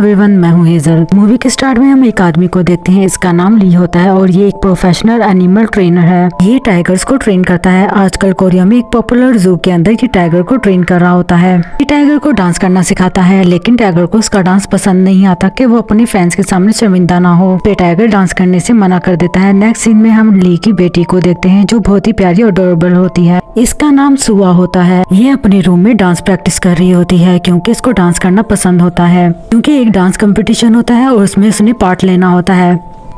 Everyone, मैं हूँ hazel. Movie के स्टार्ट में हम एक आदमी को देखते हैं। इसका नाम ली होता है और ये एक प्रोफेशनल एनिमल ट्रेनर है। ये टाइगर्स को ट्रेन करता है। आजकल कोरिया में एक पॉपुलर जू के अंदर ये टाइगर को ट्रेन कर रहा होता है। ये टाइगर को डांस करना सिखाता है, लेकिन टाइगर को उसका डांस पसंद नहीं आता कि वो अपने फ्रेंड्स के सामने शर्मिंदा ना हो। ये टाइगर डांस करने से मना कर देता है। नेक्स्ट सीन में हम ली की बेटी को देखते हैं, जो बहुत ही प्यारी और अडोरेबल होती है। इसका नाम सुआ होता है। ये अपने रूम में डांस प्रैक्टिस कर रही होती है, क्योंकि इसको डांस करना पसंद होता है। क्योंकि एक डांस कंपटीशन होता है और उसमें उसने पार्ट लेना होता है।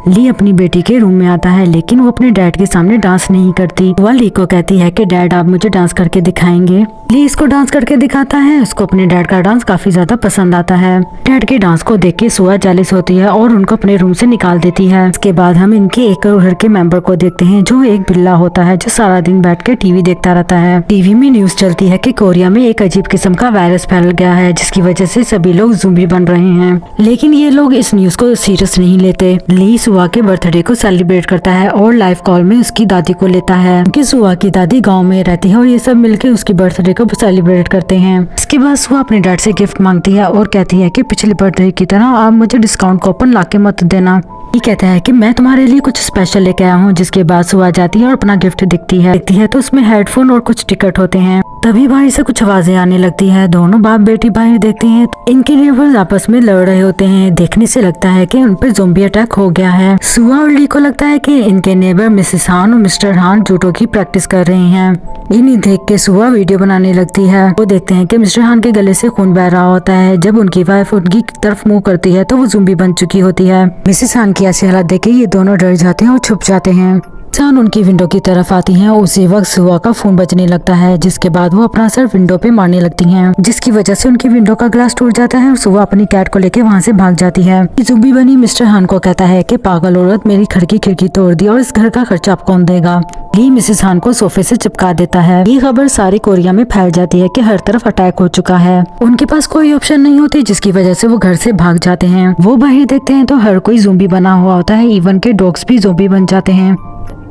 ली अपनी बेटी के रूम में आता है, लेकिन वो अपने डैड के सामने डांस नहीं करती। वह ली को कहती है कि डैड, आप मुझे डांस करके दिखाएंगे। ली इसको डांस करके दिखाता है। उसको अपने डैड का डांस काफी ज्यादा पसंद आता है। डैड के डांस को देख के सुआ जेलस होती है और उनको अपने रूम से निकाल देती है। इसके बाद हम इनके एक घर के मेंबर को देखते हैं, जो एक बिल्ला होता है, जो सारा दिन बैठ के टीवी देखता रहता है। टीवी में न्यूज चलती है कि कोरिया में एक अजीब किस्म का वायरस फैल गया है, जिसकी वजह से सभी लोग ज़ॉम्बी बन रहे हैं। लेकिन ये लोग इस न्यूज को सीरियस नहीं लेते। ली सुआ के बर्थडे को सेलिब्रेट करता है और लाइव कॉल में उसकी दादी को लेता है, क्योंकि सुआ की दादी गांव में रहती है और ये सब मिलकर उसकी बर्थडे को सेलिब्रेट करते हैं। इसके बाद सुआ अपने डैड से गिफ्ट मांगती है और कहती है कि पिछले बर्थडे की तरह आप मुझे डिस्काउंट कूपन लाके मत देना। ये कहता है कि मैं तुम्हारे लिए कुछ स्पेशल लेके आया हूँ। जिसके बाद सुआ जाती है और अपना गिफ्ट दिखती है तो उसमें हेडफोन और कुछ टिकट होते हैं। तभी बाहर से कुछ आवाजें आने लगती है। दोनों बाप बेटी बाहर देखते हैं तो इनके नेबर्स आपस में लड़ रहे होते हैं। देखने से लगता है कि उन पर ज़ॉम्बी अटैक हो गया है। सुआ और ली को लगता है कि इनके नेबर मिसेस हान और मिस्टर हान जूडो की प्रैक्टिस कर रहे हैं। इन्हें देख के सुआ वीडियो बनाने लगती है। वो देखते हैं कि मिस्टर हान के गले से खून बह रहा होता है। जब उनकी वाइफ उनकी तरफ मुंह करती है तो वो ज़ॉम्बी बन चुकी होती है। मिसेस हान की ऐसी हालत देख के ये दोनों डर जाते हैं और छुप जाते हैं। सान उनकी विंडो की तरफ आती हैं। उसी वक्त सुआ का फोन बजने लगता है, जिसके बाद वो अपना सर विंडो पे मारने लगती हैं, जिसकी वजह से उनकी विंडो का ग्लास टूट जाता है और सुआ अपनी कैट को लेके वहाँ से भाग जाती है। ज़ॉम्बी बनी मिस्टर हान को कहता है कि पागल औरत, मेरी घर की खिड़की तोड़ दी और इस घर का खर्चा आप कौन देगा। ली मिसेस हान को सोफे से चिपका देता है। ये खबर सारी कोरिया में फैल जाती है कि हर तरफ अटैक हो चुका है। उनके पास कोई ऑप्शन नहीं होती, जिसकी वजह से वो घर से भाग जाते हैं। वो बाहर देखते हैं तो हर कोई ज़ॉम्बी बना हुआ होता है। इवन के डॉग्स भी ज़ॉम्बी बन जाते हैं।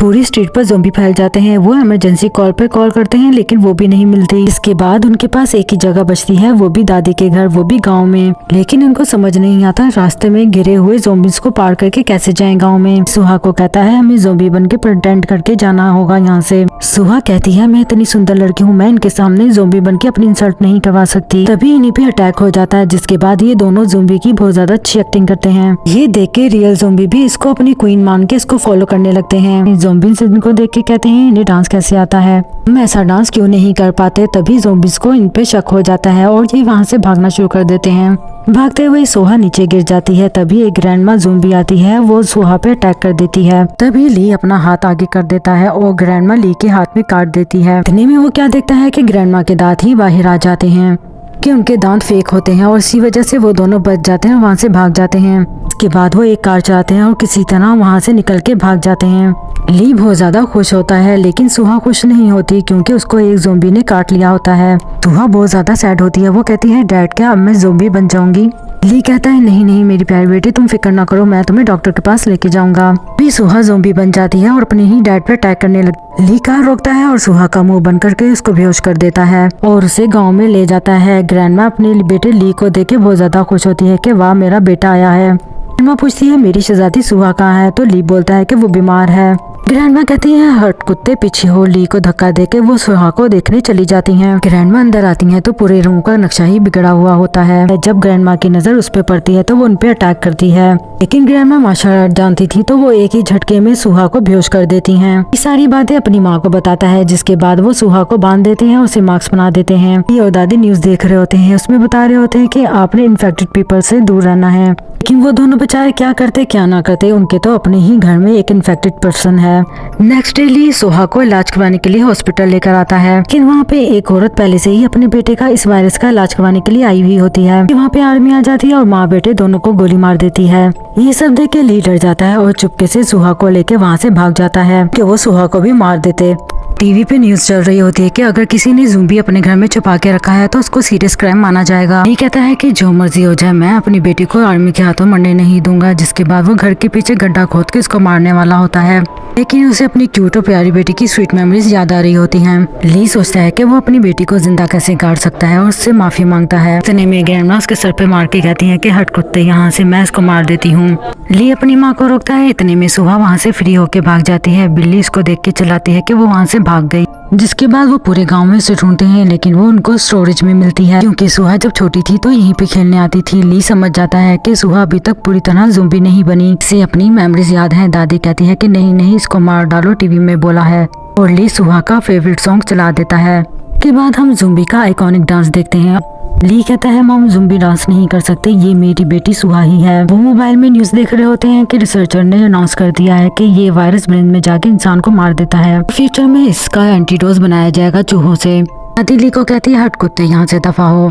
पूरी स्ट्रीट पर ज़ॉम्बी फैल जाते हैं। वो इमरजेंसी कॉल पे कॉल करते हैं, लेकिन वो भी नहीं मिलती। इसके बाद उनके पास एक ही जगह बचती है, वो भी दादी के घर, वो भी गांव में। लेकिन उनको समझ नहीं आता रास्ते में गिरे हुए ज़ॉम्बीज को पार करके कैसे जाएं गांव में। सुहा को कहता है हमें ज़ॉम्बी बन के प्रिटेंड करके जाना होगा यहाँ से। सुहा कहती है मैं इतनी सुंदर लड़की हूँ, मैं इनके सामने ज़ॉम्बी बन के अपनी इंसल्ट नहीं करवा सकती। तभी इन्हीं पे अटैक हो जाता है, जिसके बाद ये दोनों ज़ॉम्बी की बहुत ज्यादा अच्छी एक्टिंग करते हैं। ये देख के रियल ज़ॉम्बी भी इसको अपनी क्वीन मान के इसको फॉलो करने लगते हैं। ज़ॉम्बीज इनको देख के कहते हैं इन्हें डांस कैसे आता है, हम ऐसा डांस क्यों नहीं कर पाते। तभी ज़ॉम्बीज को इन पे शक हो जाता है और ये वहाँ से भागना शुरू कर देते हैं। भागते हुए सोहा नीचे गिर जाती है। तभी एक ग्रैंडमा ज़ॉम्बी आती है, वो सोहा पे अटैक कर देती है। तभी ली अपना हाथ आगे कर देता है और ग्रैंडमा ली के हाथ में काट देती है। इतने में वो क्या देखता है कि ग्रैंडमा के दांत ही बाहर आ जाते हैं, कि उनके दांत फेक होते हैं और इसी वजह से वो दोनों बच जाते हैं और वहाँ से भाग जाते हैं। इसके बाद वो एक कार चलाते हैं और किसी तरह वहाँ से निकल के भाग जाते हैं। ली बहुत ज्यादा खुश होता है, लेकिन सुहा खुश नहीं होती, क्योंकि उसको एक ज़ॉम्बी ने काट लिया होता है। सुहा बहुत ज्यादा सैड होती है। वो कहती है डैड, क्या अब मैं ज़ॉम्बी बन जाऊंगी। ली कहता है नहीं नहीं मेरी प्यारी बेटी, तुम फिक्र ना करो, मैं तुम्हें डॉक्टर के पास लेके जाऊंगा। भी सुहा ज़ॉम्बी बन जाती है और अपने ही डैड पे अटैक करने लगती। ली कार रोकता है और सुहा का मुंह बंद करके उसको बेहोश कर देता है और उसे गांव में ले जाता है। ग्रैंडमा अपने बेटे ली को देख के बहुत ज्यादा खुश होती है कि वाह मेरा बेटा आया है। ग्रैंडमा पूछती है मेरी शहजादी सुहा कहाँ है, तो ली बोलता है कि वो बीमार है। ग्रैंडमा कहती है हट कुत्ते पीछे हो। ली को धक्का देके वो सुहा को देखने चली जाती हैं। ग्रैंडमा अंदर आती हैं तो पूरे रूम का नक्शा ही बिगड़ा हुआ होता है। जब ग्रैंडमा की नजर उस पे पड़ती है तो वो उन पे अटैक करती है, लेकिन ग्रैंडमा मार्शल आर्ट जानती थी, तो वो एक ही झटके में सुहा को बेहोश कर देती हैं। ये सारी बातें अपनी माँ को बताता है, जिसके बाद वो सुहा को बांध देते हैं और उसे मास्क बना देते हैं। ये और दादी न्यूज देख रहे होते हैं, उसमें बता रहे होते हैं कि आपने इन्फेक्टेड पीपल से दूर रहना है। लेकिन वो दोनों बेचारे क्या करते क्या ना करते, उनके तो अपने ही घर में एक इन्फेक्टेड पर्सन है। नेक्स्ट डे ली सोहा को इलाज करवाने के लिए हॉस्पिटल लेकर आता है, लेकिन वहाँ पे एक औरत पहले से ही अपने बेटे का इस वायरस का इलाज करवाने के लिए आई हुई होती है। वहाँ पे आर्मी आ जाती है और माँ बेटे दोनों को गोली मार देती है। ये सब देख के ली डर जाता है और चुपके से सुहा को लेके वहाँ से भाग जाता है कि वो सुहा को भी मार देते। टीवी पे न्यूज चल रही होती है कि अगर किसी ने ज़ूंबी अपने घर में छुपा के रखा है तो उसको सीरियस क्राइम माना जाएगा। ये कहता है कि जो मर्जी हो जाए मैं अपनी बेटी को आर्मी के हाथों मरने नहीं दूंगा। जिसके बाद वो घर के पीछे गड्ढा खोद के उसको मारने वाला होता है, लेकिन उसे अपनी क्यूट और प्यारी बेटी की स्वीट मेमोरीज याद आ रही होती हैं। ली सोचता है कि वो अपनी बेटी को जिंदा कैसे गाड़ सकता है और उससे माफी मांगता है। इतने में ग्रैंडमा उसके सर पे मार के कहती है कि हट कुत्ते, यहाँ से मैं इसको मार देती हूँ। ली अपनी माँ को रोकता है। इतने में सुहा वहाँ से फ्री होके भाग जाती है। बिल्ली इसको देख के चिल्लाती है कि वो वहाँ से भाग गई। जिसके बाद वो पूरे गांव में उसे ढूंढते हैं, लेकिन वो उनको स्टोरेज में मिलती है क्योंकि सुहा जब छोटी थी तो यहीं पे खेलने आती थी। ली समझ जाता है कि सुहा अभी तक पूरी तरह ज़ॉम्बी नहीं बनी, इसे अपनी मेमोरीज याद है। दादी कहती है कि नहीं नहीं, इसको मार डालो, टीवी में बोला है। और ली सुहा का फेवरेट सॉन्ग चला देता है। के बाद हम ज़ॉम्बी का आइकॉनिक डांस देखते हैं। ली कहता है मम ज़ॉम्बी डांस नहीं कर सकते, ये मेरी बेटी सुहा ही है। वो मोबाइल में न्यूज देख रहे होते हैं कि रिसर्चर ने अनाउंस कर दिया है कि ये वायरस ब्रेन में जाके इंसान को मार देता है। फ्यूचर में इसका एंटीडोज बनाया जाएगा चूहों से। दादी ली को कहती है हट कुत्ते, यहाँ से दफा हो।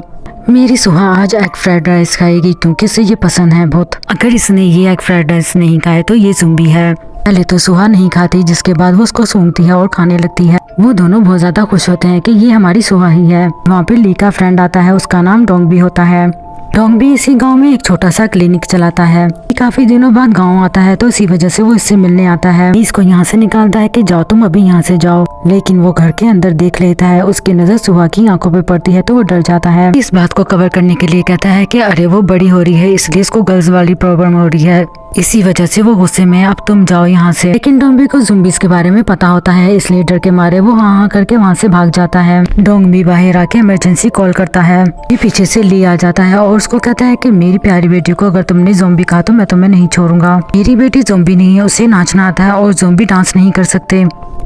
मेरी सुहा आज एग फ्राइड राइस खाएगी क्योंकि इसे ये पसंद है बहुत। अगर इसने ये एग फ्राइड राइस नहीं खाए तो ये ज़ॉम्बी है। पहले तो सुहा नहीं खाती, जिसके बाद वो उसको सूंघती है और खाने लगती है। वो दोनों बहुत ज्यादा खुश होते हैं कि ये हमारी सुहा ही है। वहाँ पे ली का फ्रेंड आता है, उसका नाम डोंग भी होता है। डोंग भी इसी गांव में एक छोटा सा क्लिनिक चलाता है। काफी दिनों बाद गांव आता है तो इसी वजह से वो इससे मिलने आता है। इसको यहाँ से निकालता है कि जाओ तुम अभी यहाँ से जाओ, लेकिन वो घर के अंदर देख लेता है। उसकी नजर सुहा की आंखों पे पड़ती है तो वो डर जाता है। इस बात को कवर करने के लिए कहता है कि अरे वो बड़ी हो रही है इसलिए इसको गर्ल्स वाली प्रॉब्लम हो रही है, इसी वजह से वो गुस्से में अब तुम जाओ यहाँ से। लेकिन डोंबी को ज़ॉम्बीज़ के बारे में पता होता है, इसलिए डर के मारे वो हाँ करके वहाँ से भाग जाता है। डोंबी बाहर आके इमरजेंसी कॉल करता है। ये पीछे से ली आ जाता है और उसको कहता है कि मेरी प्यारी बेटी को अगर तुमने ज़ॉम्बी कहा तो मैं तुम्हें नहीं छोड़ूंगा। मेरी बेटी ज़ॉम्बी नहीं है, उसे नाचना आता है और ज़ॉम्बी डांस नहीं कर सकते।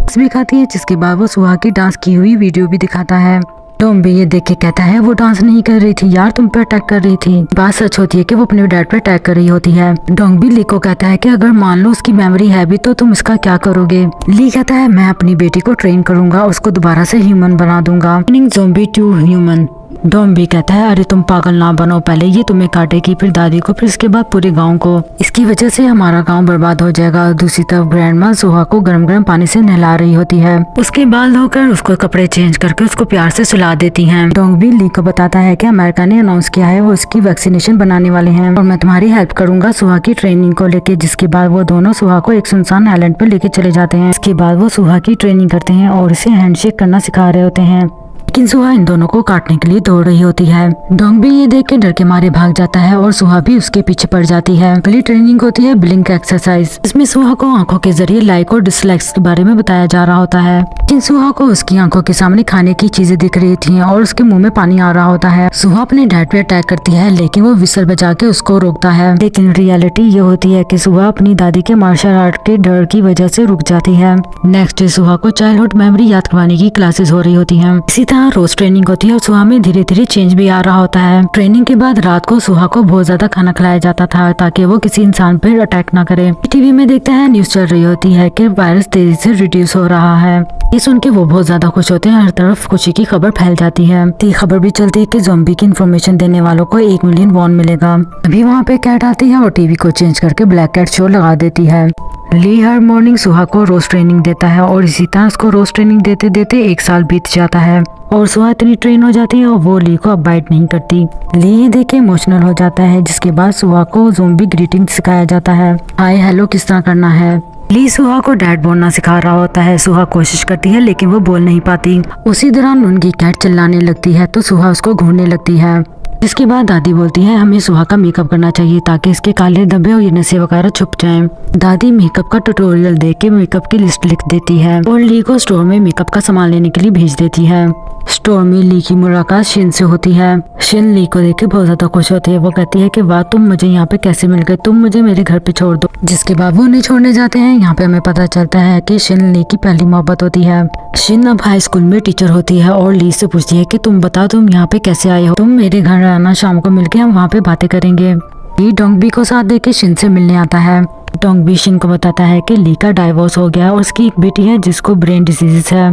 भी खाती है, जिसके बाद वो सुहा की डांस की हुई वीडियो भी दिखाता है। डोंबी ये देख के कहता है वो डांस नहीं कर रही थी यार, तुम पे अटैक कर रही थी। बात सच होती है कि वो अपने डैड पे अटैक कर रही होती है। डोंबी ली को कहता है कि अगर मान लो उसकी मेमोरी है भी तो तुम इसका क्या करोगे। ली कहता है मैं अपनी बेटी को ट्रेन करूंगा, उसको दोबारा से ह्यूमन बना दूंगा, ज़ॉम्बी टू ह्यूमन। डोंबी कहता है अरे तुम पागल ना बनो, पहले ये तुम्हें काटेगी फिर दादी को फिर इसके बाद पूरे गांव को। इसकी वजह से हमारा गांव बर्बाद हो जाएगा। दूसरी तरफ ग्रैंडमा सुहा को गरम गरम पानी से नहला रही होती है। उसके बाल धोकर उसको कपड़े चेंज करके उसको प्यार से सुला देती हैं। डोंबी ली को बताता है कि अमेरिका ने अनाउंस किया है वो उसकी वैक्सीनेशन बनाने वाले हैं और मैं तुम्हारी हेल्प करूंगा सुहा की ट्रेनिंग को लेके। जिसके बाद वो दोनों सुहा को एक सुनसान आइलैंड पे लेके चले जाते हैं। इसके बाद वो सुहा की ट्रेनिंग करते हैं और इसे हैंडशेक करना सिखा रहे होते हैं, लेकिन सुहा इन दोनों को काटने के लिए दौड़ रही होती है। डोंग भी ये देख के डर के मारे भाग जाता है और सुहा भी उसके पीछे पड़ जाती है। अगली ट्रेनिंग होती है ब्लिंक एक्सरसाइज। इसमें सुहा को आंखों के जरिए लाइक और डिसलाइक्स के बारे में बताया जा रहा होता है। लेकिन सुहा को उसकी आंखों के सामने खाने की चीजें दिख रही थी और उसके मुंह में पानी आ रहा होता है। सुहा अपने डैड पे अटैक करती है, लेकिन वो विसल बजा के उसको रोकता है। लेकिन रियलिटी ये होती है कि सुहा अपनी दादी के मार्शल आर्ट के डर की वजह से रुक जाती है। नेक्स्ट डे सुहा को चाइल्डहुड मेमोरी याद करवाने की क्लासेस हो रही होती है। इसी तरह रोज ट्रेनिंग होती है और सुहा में धीरे धीरे चेंज भी आ रहा होता है। ट्रेनिंग के बाद रात को सुहा को बहुत ज्यादा खाना खिलाया जाता था ताकि वो किसी इंसान पर अटैक ना करे। टीवी में देखते हैं न्यूज चल रही होती है कि वायरस तेजी से रिड्यूस हो रहा है। ये सुन के वो बहुत ज्यादा खुश होते हैं। हर तरफ खुशी की खबर फैल जाती है। ये खबर भी चलती है कि ज़ॉम्बी की इन्फॉर्मेशन देने वालों को 1 मिलियन वॉन मिलेगा। अभी वहाँ पे कैट आती है और टीवी को चेंज करके ब्लैक कैट शो लगा देती है। ली हर मॉर्निंग सुहा को रोज ट्रेनिंग देता है और इसी तरह उसको रोज ट्रेनिंग देते देते 1 साल बीत जाता है और सुहा इतनी ट्रेन हो जाती है और वो ली को अब बाइट नहीं करती। ली ये देख के इमोशनल हो जाता है। जिसके बाद सुहा को ज़ॉम्बी ग्रीटिंग सिखाया जाता है, हाय हेलो किस तरह करना है। ली सुहा को डैड बोलना सिखा रहा होता है। सुहा कोशिश करती है लेकिन वो बोल नहीं पाती। उसी दौरान उनकी कैट चिल्लाने लगती है तो सुहा उसको घूरने लगती है। जिसके बाद दादी बोलती है हमें सुहा का मेकअप करना चाहिए ताकि इसके काले धब्बे और ये नसें वगैरह छुप जाएं। दादी मेकअप का ट्यूटोरियल देख के मेकअप की लिस्ट लिख देती है और ली को स्टोर में मेकअप का सामान लेने के लिए भेज देती है। स्टोर में ली की मुलाकात शिन से होती है। शिन ली को देख के बहुत ज्यादा खुश होती है। वो कहती है कि वाह तुम मुझे यहाँ पे कैसे मिल गए, तुम मुझे मेरे घर पे छोड़ दो। जिसके बाद वो उन्हें छोड़ने जाते हैं। यहाँ पे हमें पता चलता है कि शिन ली की पहली मोहब्बत होती है। शिन अब हाई स्कूल में टीचर होती है और ली से पूछती है कि तुम बताओ तुम यहाँ पे कैसे आए हो, तुम मेरे घर आना, शाम को मिलके हम वहाँ पे बातें करेंगे। ली डोंगबी को साथ देके शिन से मिलने आता है। डोंगबी शिन को बताता है कि ली का डाइवोर्स हो गया और उसकी एक बेटी है जिसको ब्रेन डिजीज है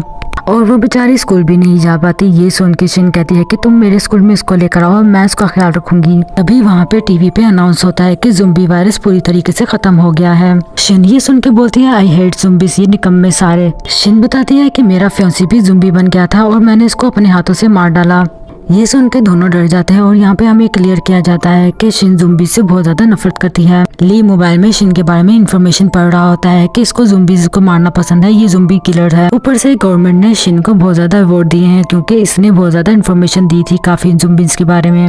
और वो बेचारी स्कूल भी नहीं जा पाती। ये सुन के शिन कहती है कि तुम मेरे स्कूल में इसको लेकर आओ और मैं इसका ख्याल रखूंगी। तभी वहाँ पे टीवी पे अनाउंस होता है कि ज़ुम्बी वायरस पूरी तरीके से खत्म हो गया है। शिन ये सुन के बोलती है आई हेट ज़ुम्बीज़, ये निकम्मे सारे। शिन बताती है कि मेरा फियांसी भी ज़ुम्बी बन गया था और मैंने इसको अपने हाथों से मार डाला। ये सुन के दोनों डर जाते हैं और यहाँ पे हमें क्लियर किया जाता है कि शिन ज़ुम्बी से बहुत ज्यादा नफरत करती है। ली मोबाइल में शिन के बारे में इंफॉर्मेशन पढ़ रहा होता है कि इसको ज़ुम्बीज़ को मारना पसंद है, ये ज़ुम्बी किलर है। ऊपर से गवर्नमेंट ने शिन को बहुत ज्यादा अवार्ड दिए हैं क्योंकि इसने बहुत ज्यादा इंफॉर्मेशन दी थी काफी ज़ुम्बीज़ के बारे में।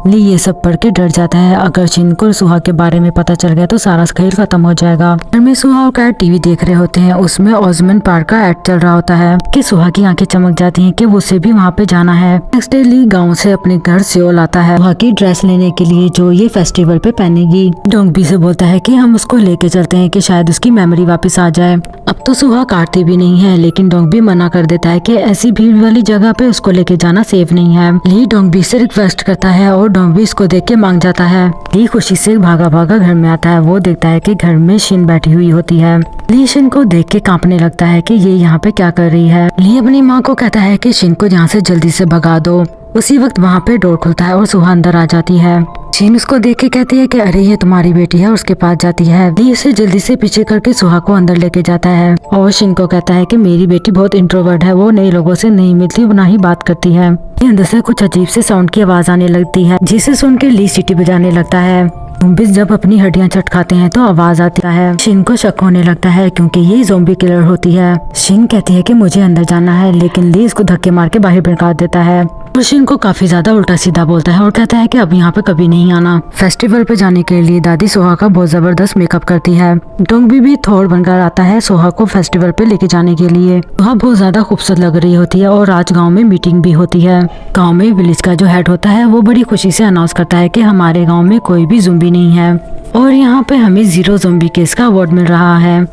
ली ये सब पढ़ के डर जाता है, अगर शिन को सुहा के बारे में पता चल गया तो सारा खेल खत्म हो जाएगा। घर में सुहा और कैट टीवी देख रहे होते हैं, उसमें ऑजमन पार्क का एड चल रहा होता है कि सुहा की आंखें चमक जाती हैं कि उसे भी वहाँ पे जाना है। नेक्स्ट डे ली गाँव से अपने घर सियोल आता है सुहा की ड्रेस लेने के लिए जो ये फेस्टिवल पे पहनेगी। डोंगबी से बोलता है कि हम उसको लेके चलते हैं कि शायद उसकी मेमोरी वापस आ जाए। अब तो सुहा काटती भी नहीं है लेकिन डोंगबी मना कर देता है कि ऐसी भीड़ वाली जगह पे उसको लेके जाना सेफ नहीं है। ली डोंगबी से रिक्वेस्ट करता है और डोंगबी इसको देख के मांग जाता है। ली खुशी से भागा भागा घर में आता है। वो देखता है कि घर में शिन बैठी हुई होती है। ली शिन को देख के कांपने लगता है कि ये यहाँ पे क्या कर रही है। ली अपनी माँ को कहता है कि शिन को यहाँ से जल्दी से भगा दो। उसी वक्त वहाँ पे डोर खुलता है और सुहा अंदर आ जाती है। शिन उसको देख के कहती है कि अरे ये तुम्हारी बेटी है और उसके पास जाती है। ली उसे जल्दी से पीछे करके सुहा को अंदर लेके जाता है और शिन को कहता है कि मेरी बेटी बहुत इंट्रोवर्ट है, वो नए लोगों से नहीं मिलती, ना ही बात करती है। अंदर से कुछ अजीब से साउंड की आवाज आने लगती है जिसे सुन के ली सीटी बजाने लगता है। ज़ोंबीज़ जब अपनी हड्डियां चटकाते हैं तो आवाज आती है। शिन को शक होने लगता है क्योंकि ये ज़ोंबी किलर होती है। शिन कहती है कि मुझे अंदर जाना है लेकिन ली इसको धक्के मार के बाहर भगा देता है और शिन को काफी ज्यादा उल्टा सीधा बोलता है और कहता है कि अब यहाँ पे कभी नहीं आना। फेस्टिवल पे जाने के लिए दादी सोहा का बहुत जबरदस्त मेकअप करती है। डोंगबी भी थोड़ बनकर आता है सोहा को फेस्टिवल पे लेके जाने के लिए। सोहा बहुत ज्यादा खूबसूरत लग रही होती है और आज गाँव में मीटिंग भी होती है। गाँव में विलेज का जो हेड होता है वो बड़ी खुशी से अनाउंस करता है कि हमारे गाँव में कोई भी ज़ुम्बी नहीं है और यहाँ पे हमें 0 ज़ुम्बी केस का अवार्ड मिल रहा है।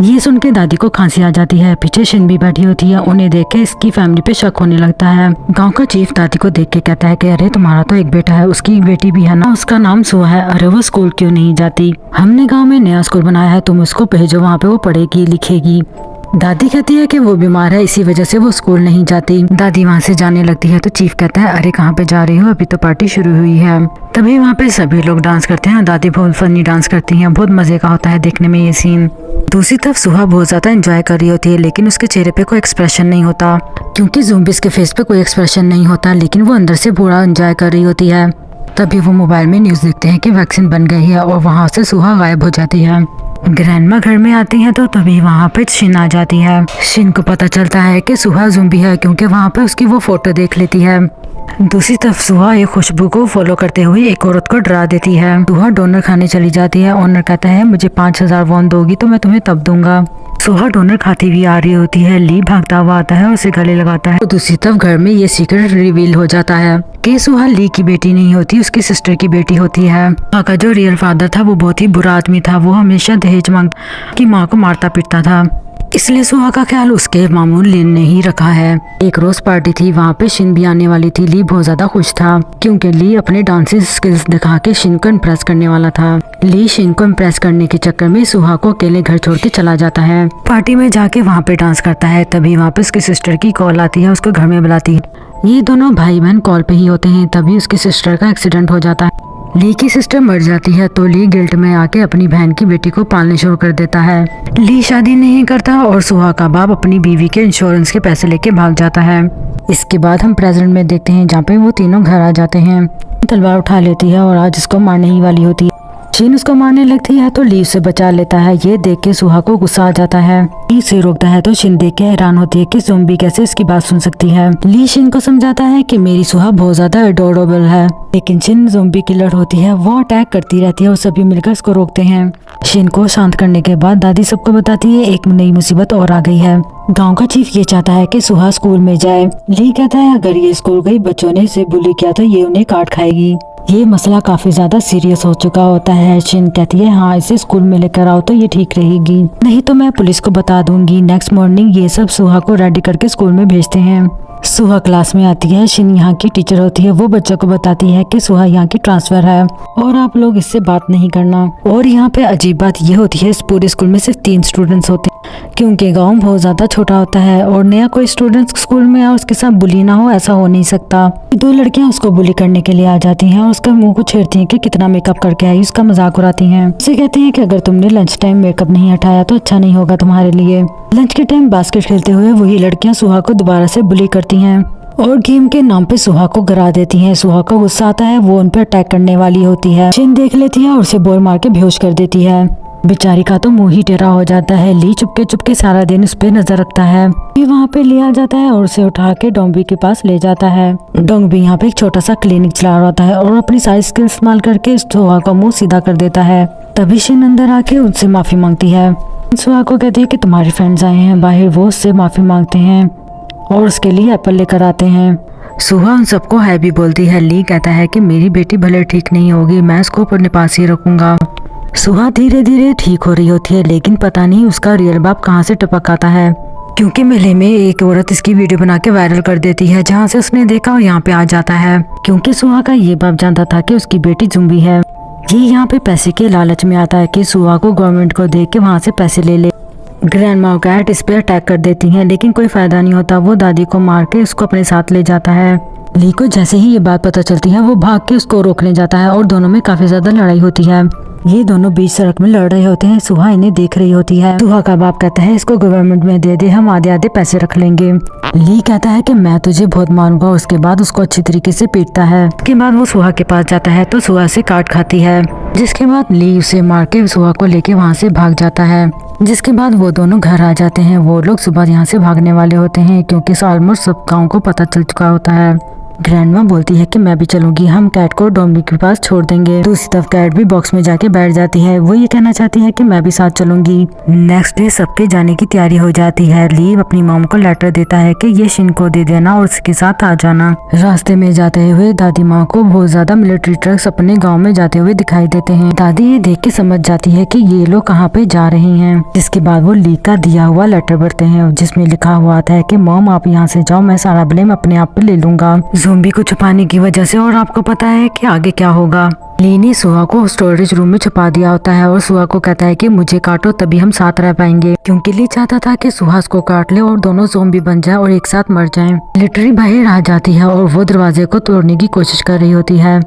ये सुन के दादी को खांसी आ जाती है। पीछे शिन भी बैठी होती है। उन्हें देख के इसकी फैमिली पे शक होने लगता है। गांव का चीफ दादी को देख के कहता है कि अरे तुम्हारा तो एक बेटा है, उसकी एक बेटी भी है ना, उसका नाम सुहा है, अरे वो स्कूल क्यों नहीं जाती? हमने गांव में नया स्कूल बनाया है, तुम उसको भेजो, वहाँ पे वो पढ़ेगी लिखेगी। दादी कहती है कि वो बीमार है इसी वजह से वो स्कूल नहीं जाती। दादी वहाँ से जाने लगती है तो चीफ कहता है अरे कहाँ पे जा रही हो, अभी तो पार्टी शुरू हुई है। तभी वहाँ पे सभी लोग डांस करते हैं। दादी बहुत फनी डांस करती हैं, बहुत मजे का होता है देखने में ये सीन। दूसरी तरफ सुहा बहुत ज्यादा एंजॉय कर रही होती है लेकिन उसके चेहरे पे कोई एक्सप्रेशन नहीं होता क्योंकि ज़ोंबीज़ के फेस पे कोई एक्सप्रेशन नहीं होता, लेकिन वो अंदर से पूरा एंजॉय कर रही होती है। तभी वो मोबाइल में न्यूज देखते हैं कि वैक्सीन बन गई है और वहाँ से सुहा गायब हो जाती है। ग्रैंडमा घर में आती हैं तो तभी वहाँ पे शिन आ जाती है। शिन को पता चलता है कि सुहा ज़ुम्बी है क्योंकि वहाँ पे उसकी वो फोटो देख लेती है। दूसरी तरफ सुहा एक खुशबू को फॉलो करते हुए एक औरत को डरा देती है। सुहा डोनर खाने चली जाती है। ओनर कहता है मुझे 5000 वॉन दोगी तो मैं तुम्हें तब दूंगा। सुहा डोनर खाती हुई आ रही होती है। ली भागता हुआ आता है और उसे गले लगाता है। तो दूसरी तरफ घर में ये सीक्रेट रिवील हो जाता है कि सुहा ली की बेटी नहीं होती, उसकी सिस्टर की बेटी होती है। सुहा का जो रियल फादर था वो बहुत ही बुरा आदमी था। वो हमेशा दहेज मांग की माँ को मारता पीटता था, इसलिए सुहा का ख्याल उसके मामू लिन ने ही रखा है। एक रोज पार्टी थी, वहाँ पे शिन भी आने वाली थी। ली बहुत ज्यादा खुश था क्योंकि ली अपने डांसिंग स्किल्स दिखा के शिन को इम्प्रेस करने वाला था। ली शिन को इम्प्रेस करने के चक्कर में सुहा को अकेले घर छोड़ के चला जाता है। पार्टी में जाके वहाँ पे डांस करता है। तभी वहाँ पे उसकी सिस्टर की कॉल आती है, उसको घर में बुलाती है। ये दोनों भाई बहन कॉल पे ही होते हैं। तभी उसकी सिस्टर का एक्सीडेंट हो जाता है। ली की सिस्टर मर जाती है तो ली गिल्ट में आके अपनी बहन की बेटी को पालने शुरू कर देता है। ली शादी नहीं करता और सुहा का बाप अपनी बीवी के इंश्योरेंस के पैसे लेके भाग जाता है। इसके बाद हम प्रेजेंट में देखते हैं जहाँ पे वो तीनों घर आ जाते हैं। तलवार उठा लेती है और आज इसको मारने ही वाली होती है। शिन उसको मारने लगती है तो ली उसे बचा लेता है। ये देख के सुहा को गुस्सा आ जाता है। ली उसे रोकता है तो शिन देख के हैरान होती है कि ज़ोंबी कैसे इसकी बात सुन सकती है। ली शिन को समझाता है कि मेरी सुहा बहुत ज्यादा एडोरेबल है, लेकिन शिन ज़ोंबी किलर होती है, वो अटैक करती रहती है और सभी मिलकर इसको रोकते हैं। शिन को शांत करने के बाद दादी सबको बताती है एक नई मुसीबत और आ गई है। गांव का चीफ ये चाहता है कि सुहा स्कूल में जाए। ली कहता है अगर ये स्कूल गई बच्चों ने इसे बुली किया तो ये उन्हें काट खाएगी। ये मसला काफी ज्यादा सीरियस हो चुका होता है। शिन कहती है हाँ इसे स्कूल में लेकर आओ तो ये ठीक रहेगी, नहीं तो मैं पुलिस को बता दूंगी। नेक्स्ट मॉर्निंग ये सब सुहा को रेडी करके स्कूल में भेजते हैं। सुहा क्लास में आती है। शिन यहाँ की टीचर होती है। वो बच्चों को बताती है कि सुहा यहाँ की ट्रांसफर है और आप लोग इससे बात नहीं करना। और यहाँ पे अजीब बात ये होती है, इस पूरे स्कूल में सिर्फ 3 स्टूडेंट्स होते हैं क्योंकि गांव बहुत ज्यादा छोटा होता है और नया कोई स्टूडेंट स्कूल में और उसके साथ बुली ना हो, ऐसा हो नहीं सकता। 2 लड़कियां उसको बुली करने के लिए आ जाती हैं और उसका मुंह को छेड़ती हैं कि कितना मेकअप करके आई, उसका मजाक उड़ाती हैं। उसे कहती हैं कि अगर तुमने लंच टाइम मेकअप नहीं हटाया तो अच्छा नहीं होगा तुम्हारे लिए। लंच के टाइम बास्केट खेलते हुए वही लड़कियां सुहा को दोबारा से बुली करती हैं और गेम के नाम पे सुहा को गिरा देती हैं। सुहा को गुस्सा आता है, वो उन पर अटैक करने वाली होती है। शिन देख लेती है और उसे बॉल मार के बेहोश कर देती है। बेचारी का तो मुंह ही टेढ़ा हो जाता है। ली चुपके चुपके सारा दिन उस पे नजर रखता है। फिर वहाँ पे ले आ जाता है और उसे उठा के डोंबी के पास ले जाता है। डोंबी यहाँ पे एक छोटा सा क्लिनिक चला रहा होता है और अपनी सारी स्किल इस्तेमाल करके सुहा का मुंह सीधा कर देता है। तभी शिन अंदर आके उनसे माफी मांगती है। सुहा को कहती है कि तुम्हारे फ्रेंड्स आए हैं बाहर, वो उससे माफी मांगते हैं और उसके लिए एप्पल लेकर आते हैं। सुहा उन सबको है भी बोलती है। ली कहता है कि मेरी बेटी भले ठीक नहीं होगी, मैं उसको अपने पास ही रखूंगा। सुहा धीरे धीरे ठीक हो रही होती है, लेकिन पता नहीं उसका रियल बाप कहाँ से टपक आता है क्योंकि मेले में एक औरत इसकी वीडियो बना के वायरल कर देती है जहाँ से उसने देखा और यहाँ पे आ जाता है क्योंकि सुहा का ये बाप जानता था कि उसकी बेटी जुम्बी है। ये यहाँ पे पैसे के लालच में आता है कि सुहा को गवर्नमेंट को देख के वहाँ से पैसे ले ले। ग्रैंडमा और कैट इस पे अटैक कर देती हैं लेकिन कोई फायदा नहीं होता। वो दादी को मार के उसको अपने साथ ले जाता है। ली को जैसे ही ये बात पता चलती है वो भाग के उसको रोकने जाता है और दोनों में काफी ज्यादा लड़ाई होती है। ये दोनों बीच सड़क में लड़ रहे होते हैं। सुहा इन्हें देख रही होती है। सुहा का बाप कहता है इसको गवर्नमेंट में दे दे, हम आधे आधे पैसे रख लेंगे। ली कहता है कि मैं तुझे बहुत मारूंगा। उसके बाद उसको अच्छी तरीके से पीटता है। उसके बाद वो सुहा के पास जाता है तो सुहा से काट खाती है, जिसके बाद ली उसे मार के सुहा को लेके वहाँ से भाग जाता है। जिसके बाद वो दोनों घर आ जाते हैं। वो लोग सुबह यहाँ से भागने वाले होते हैं क्योंकि ऑलमोस्ट सब गाँव को पता चल चुका होता है। ग्रैंडमा बोलती है कि मैं भी चलूंगी, हम कैट को डोंबी के पास छोड़ देंगे। दूसरी तरफ कैट भी बॉक्स में जाके बैठ जाती है। वो ये कहना चाहती है कि मैं भी साथ चलूंगी। नेक्स्ट डे सबके जाने की तैयारी हो जाती है। ली अपनी मॉम को लेटर देता है कि ये शिन को दे देना और उसके साथ आ जाना। रास्ते में जाते हुए दादी माँ को बहुत ज्यादा मिलिट्री ट्रक्स अपने गाँव में जाते हुए दिखाई देते हैं। दादी ये देख के समझ जाती है कि ये लोग कहाँ पे जा रहे हैं। जिसके बाद वो ली का दिया हुआ लेटर पढ़ते हैं जिसमें लिखा हुआ था कि मॉम आप यहाँ से जाओ, मैं सारा ब्लेम अपने आप पे ले लूंगा ज़ॉम्बी को छुपाने की वजह से, और आपको पता है कि आगे क्या होगा। ली ने सुहा को स्टोरेज रूम में छुपा दिया होता है और सुहा को कहता है कि मुझे काटो तभी हम साथ रह पाएंगे क्योंकि ली चाहता था कि सुहा उसको काट ले और दोनों ज़ॉम्बी बन जाए और एक साथ मर जाएं। मिलिट्री बाहर आ जाती है और वो दरवाजे को तोड़ने की कोशिश कर रही होती है।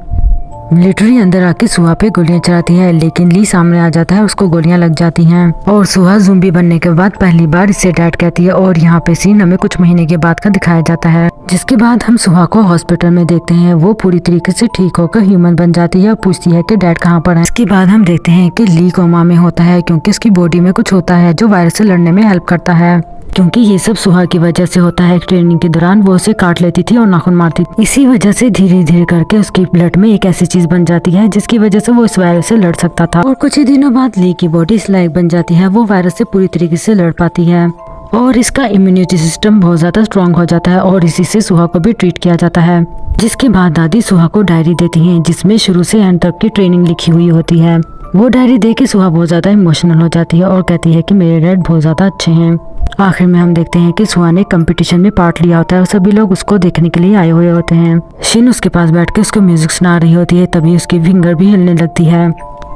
मिलिट्री अंदर आके सुहा पे गोलियां चलाती है लेकिन ली सामने आ जाता है, उसको गोलियां लग जाती हैं और सुहा ज़ॉम्बी बनने के बाद पहली बार इसे डैड कहती है। और यहाँ पे सीन हमें कुछ महीने के बाद का दिखाया जाता है। जिसके बाद हम सुहा को हॉस्पिटल में देखते हैं। वो पूरी तरीके से ठीक होकर ह्यूमन बन जाती है और पूछती है कि डैड कहाँ पर है। इसके बाद हम देखते हैं कि ली कोमा में होता है क्योंकि उसकी बॉडी में कुछ होता है जो वायरस से लड़ने में हेल्प करता है। क्योंकि ये सब सुहा की वजह से होता है। ट्रेनिंग के दौरान वो उसे काट लेती थी और नाखून मारती थी। इसी वजह से धीरे धीरे करके उसकी ब्लड में एक ऐसी चीज बन जाती है जिसकी वजह से वो इस वायरस से लड़ सकता था। और कुछ ही दिनों बाद ली की बॉडी इस लायक बन जाती है, वो वायरस से पूरी तरीके से लड़ पाती है और इसका इम्यूनिटी सिस्टम बहुत ज्यादा स्ट्रांग हो जाता है और इसी से सुहा को भी ट्रीट किया जाता है। जिसके बाद दादी सुहा को डायरी देती हैं जिसमें शुरू से एंड तक की ट्रेनिंग लिखी हुई होती है। वो डायरी देख के सुहा बहुत ज्यादा इमोशनल हो जाती है और कहती है कि मेरे डैड बहुत ज्यादा अच्छे हैं। आखिर में हम देखते हैं कि सुहा ने कंपटीशन में पार्ट लिया होता है और सभी लोग उसको देखने के लिए आए हुए होते हैं। शिन उसके पास बैठ के उसको म्यूजिक सुना रही होती है, तभी उसकी फिंगर भी हिलने लगती है,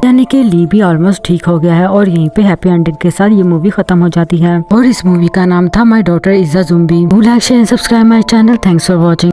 यानी कि ली भी ऑलमोस्ट ठीक हो गया है। और यहीं पे हैप्पी एंडिंग के साथ ये मूवी खत्म हो जाती है और इस मूवी का नाम था my daughter is a zombie. Do like share and subscribe my channel. Thanks for watching.